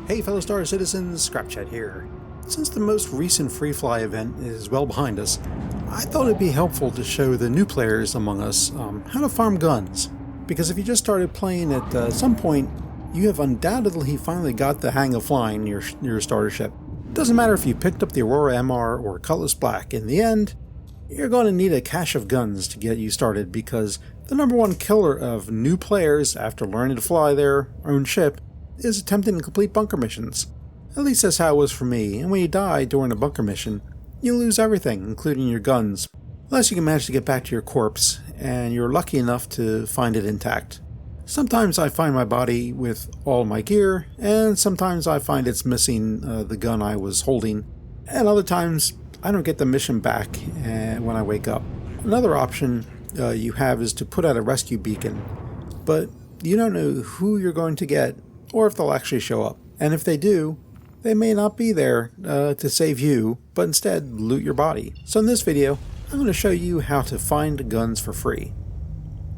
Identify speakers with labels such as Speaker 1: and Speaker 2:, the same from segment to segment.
Speaker 1: Hey fellow Star Citizens, Scrapchat here. Since the most recent Free Fly event is well behind us, I thought it'd be helpful to show the new players among us how to farm guns. Because if you just started playing at some point, you have undoubtedly finally got the hang of flying your starter ship. Doesn't matter if you picked up the Aurora MR or Cutlass Black, in the end, you're going to need a cache of guns to get you started because the number one killer of new players after learning to fly their own ship is attempting to complete bunker missions. At least that's how it was for me, and when you die during a bunker mission, you lose everything, including your guns, unless you can manage to get back to your corpse, and you're lucky enough to find it intact. Sometimes I find my body with all my gear, and sometimes I find it's missing the gun I was holding, and other times I don't get the mission back when I wake up. Another option you have is to put out a rescue beacon, but you don't know who you're going to get or if they'll actually show up. And if they do, they may not be there to save you, but instead loot your body. So in this video, I'm going to show you how to find guns for free.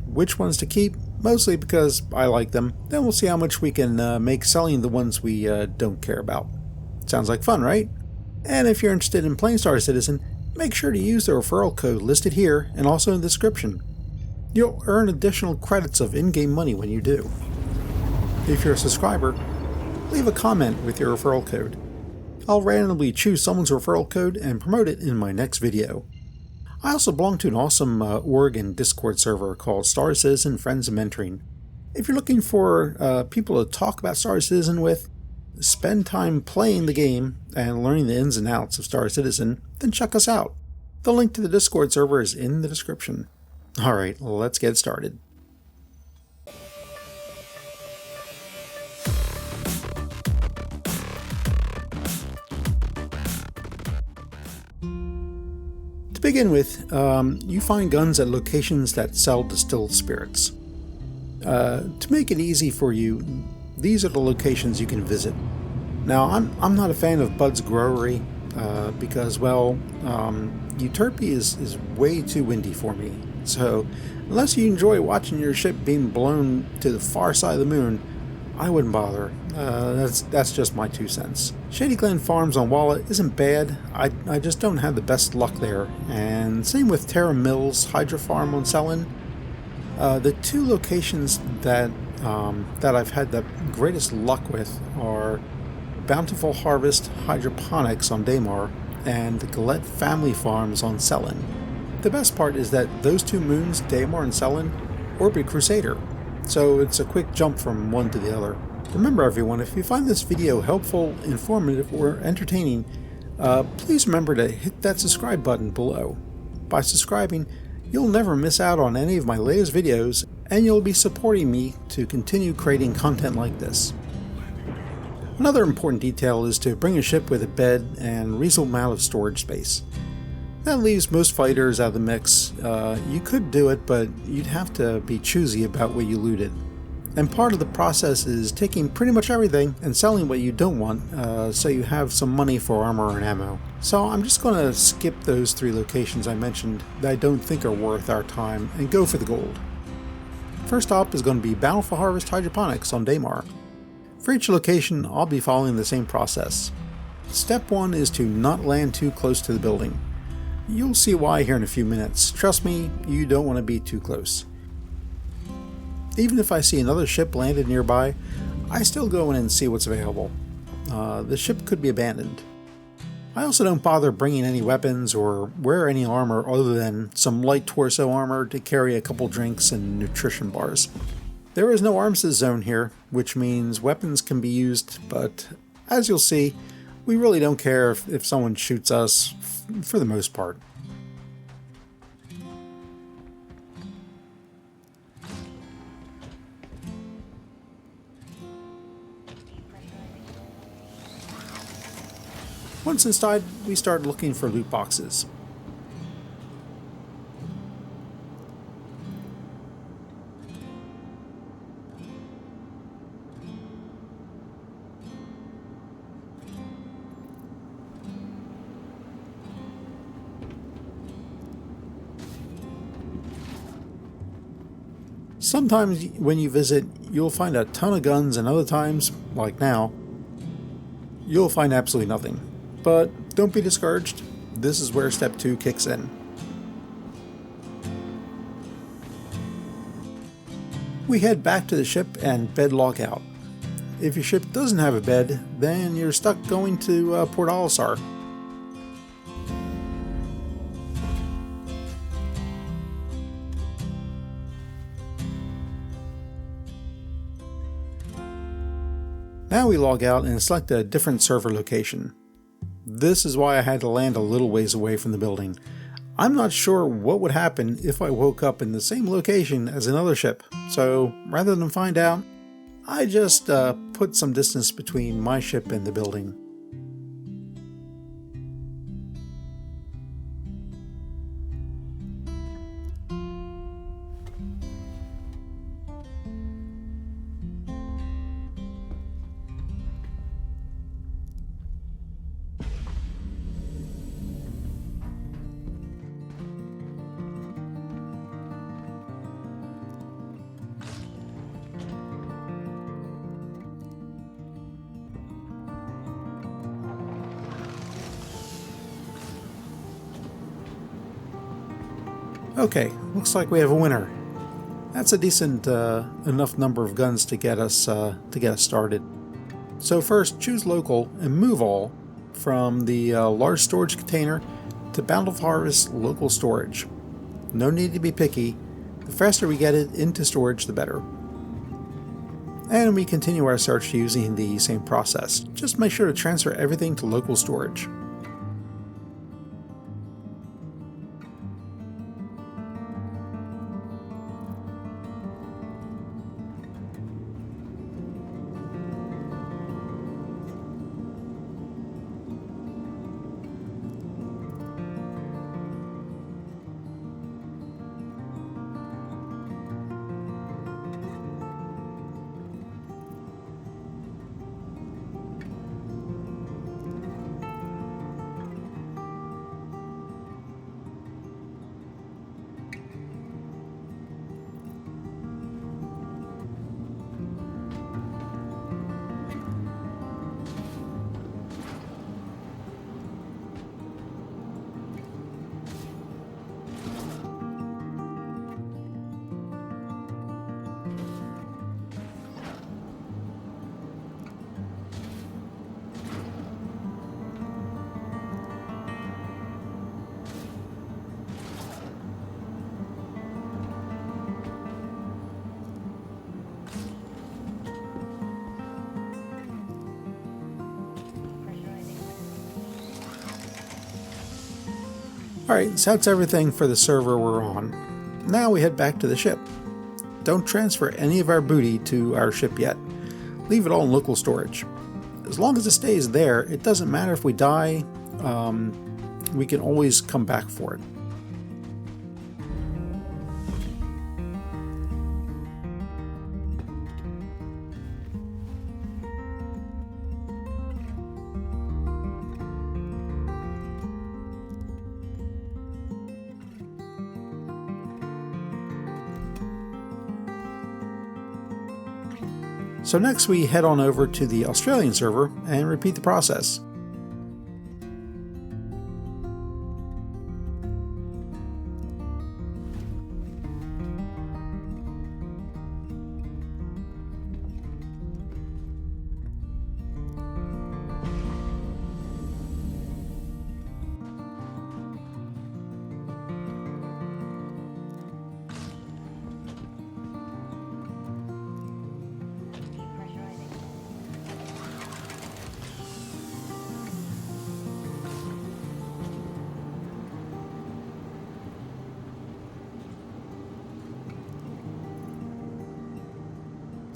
Speaker 1: Which ones to keep, mostly because I like them. Then we'll see how much we can make selling the ones we don't care about. Sounds like fun, right? And if you're interested in playing Star Citizen, make sure to use the referral code listed here and also in the description. You'll earn additional credits of in-game money when you do. If you're a subscriber, leave a comment with your referral code. I'll randomly choose someone's referral code and promote it in my next video. I also belong to an awesome org and Discord server called Star Citizen Friends and Mentoring. If you're looking for people to talk about Star Citizen with, spend time playing the game and learning the ins and outs of Star Citizen, then check us out. The link to the Discord server is in the description. Alright, let's get started. To begin with, you find guns at locations that sell distilled spirits. To make it easy for you, these are the locations you can visit. Now, I'm not a fan of Bud's Growery because, well, Euterpe is way too windy for me. So, unless you enjoy watching your ship being blown to the far side of the moon, I wouldn't bother. That's just my 2 cents. Shady Glen Farms on Wallet isn't bad. I just don't have the best luck there. And same with Terra Mills Hydro Farm on Selin. The 2 locations that I've had the greatest luck with are Bountiful Harvest Hydroponics on Daymar and the Galette Family Farms on Selin. The best part is that those 2 moons, Daymar and Selin, orbit Crusader, so it's a quick jump from one to the other. Remember everyone, if you find this video helpful, informative, or entertaining, please remember to hit that subscribe button below. By subscribing, you'll never miss out on any of my latest videos, and you'll be supporting me to continue creating content like this. Another important detail is to bring a ship with a bed and reasonable amount of storage space. That leaves most fighters out of the mix. You could do it, but you'd have to be choosy about what you looted. And part of the process is taking pretty much everything and selling what you don't want, so you have some money for armor and ammo. So I'm just going to skip those 3 locations I mentioned that I don't think are worth our time and go for the gold. First up is going to be Bountiful Harvest Hydroponics on Daymar. For each location, I'll be following the same process. Step 1 is to not land too close to the building. You'll see why here in a few minutes. Trust me, you don't want to be too close. Even if I see another ship landed nearby, I still go in and see what's available. The ship could be abandoned. I also don't bother bringing any weapons or wear any armor other than some light torso armor to carry a couple drinks and nutrition bars. There is no armistice zone here, which means weapons can be used, but as you'll see, we really don't care if someone shoots us, for the most part. Once inside, we start looking for loot boxes. Sometimes when you visit, you'll find a ton of guns, and other times, like now, you'll find absolutely nothing. But don't be discouraged, this is where step 2 kicks in. We head back to the ship and bed log out. If your ship doesn't have a bed, then you're stuck going to Port Olisar. Now we log out and select a different server location. This is why I had to land a little ways away from the building. I'm not sure what would happen if I woke up in the same location as another ship, so rather than find out, I just put some distance between my ship and the building. Okay, looks like we have a winner. That's a decent enough number of guns to get us started. So first, choose local and move all from the large storage container to Bountiful Harvest local storage. No need to be picky. The faster we get it into storage, the better. And we continue our search using the same process. Just make sure to transfer everything to local storage. Alright, so that's everything for the server we're on. Now we head back to the ship. Don't transfer any of our booty to our ship yet. Leave it all in local storage. As long as it stays there, it doesn't matter if we die, we can always come back for it. So next we head on over to the Australian server and repeat the process.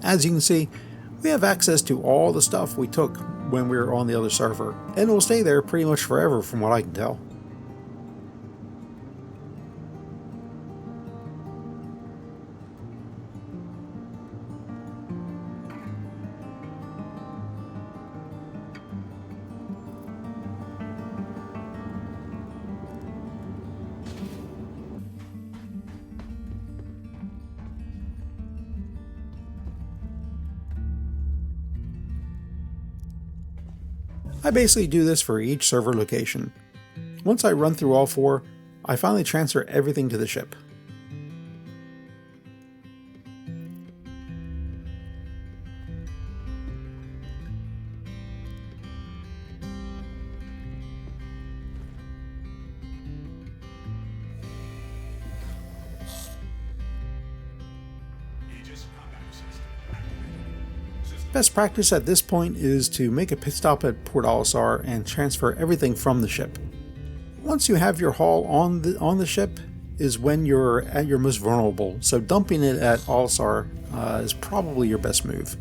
Speaker 1: As you can see, we have access to all the stuff we took when we were on the other server, and it will stay there pretty much forever from what I can tell. I basically do this for each server location. Once I run through all 4, I finally transfer everything to the ship. Best practice at this point is to make a pit stop at Port Olisar and transfer everything from the ship. Once you have your haul on the ship is when you're at your most vulnerable, so dumping it at Olisar is probably your best move.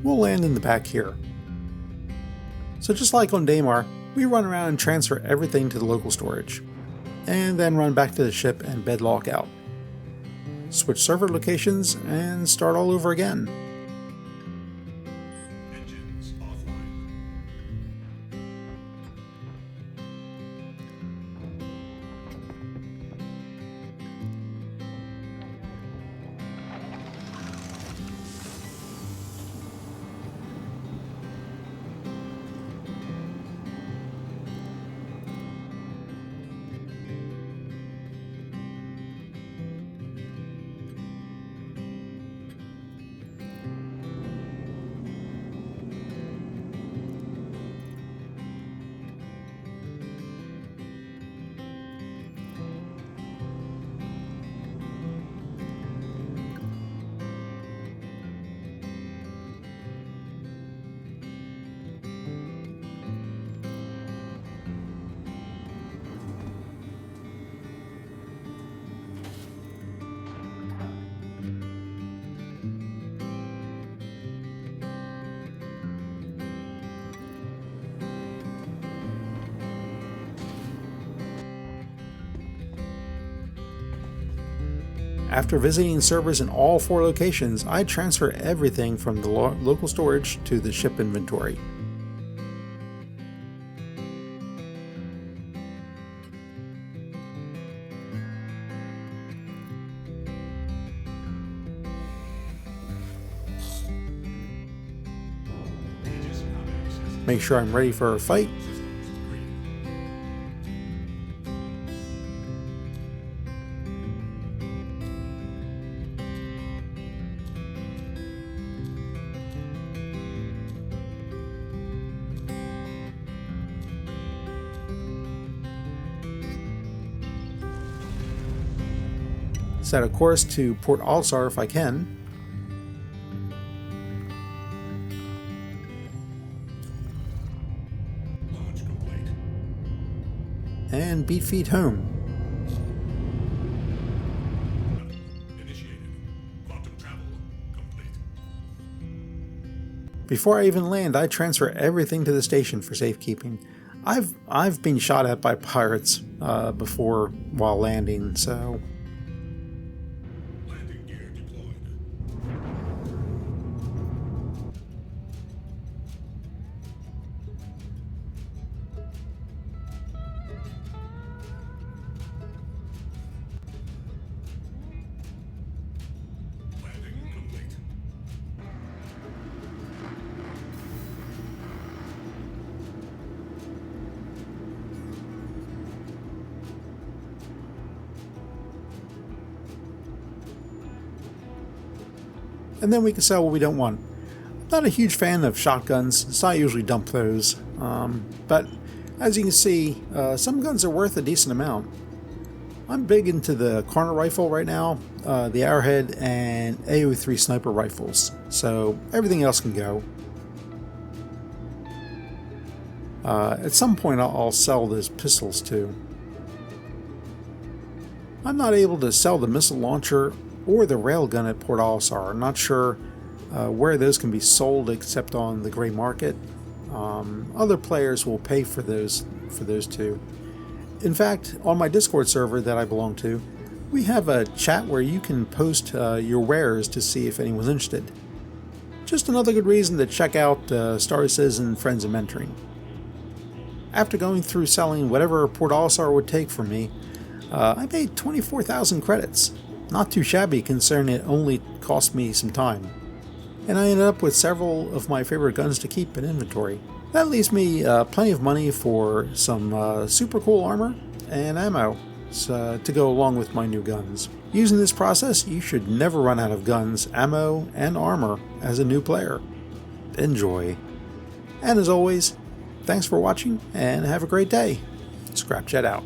Speaker 1: We'll land in the back here. So just like on Daymar, we run around and transfer everything to the local storage, and then run back to the ship and bedlock out. Switch server locations and start all over again.
Speaker 2: Engines offline.
Speaker 1: After visiting servers in all 4 locations, I transfer everything from the local storage to the ship inventory. Make sure I'm ready for a fight. Set a course to Port Olisar if I can.
Speaker 2: Launch complete.
Speaker 1: And beat feet home.
Speaker 2: Initiated. Quantum travel complete.
Speaker 1: Before I even land, I transfer everything to the station for safekeeping. I've been shot at by pirates before while landing, so...
Speaker 2: Landing gear deployed. Landing complete.
Speaker 1: And then we can sell what we don't want. Not a huge fan of shotguns, so I usually dump those. But as you can see, some guns are worth a decent amount. I'm big into the corner rifle right now, the Arrowhead and AO3 sniper rifles, so everything else can go. At some point I'll sell those pistols too. I'm not able to sell the missile launcher or the railgun at Port Olisar. I'm not sure where those can be sold except on the gray market. Other players will pay for those two. In fact, on my Discord server that I belong to, we have a chat where you can post your wares to see if anyone's interested. Just another good reason to check out Star Citizen Friends of Mentoring. After going through selling whatever Port Olisar would take from me, I made 24,000 credits. Not too shabby considering it only cost me some time. And I ended up with several of my favorite guns to keep in inventory. That leaves me plenty of money for some super cool armor and ammo to go along with my new guns. Using this process, you should never run out of guns, ammo, and armor as a new player. Enjoy. And as always, thanks for watching and have a great day. Scrapchat out.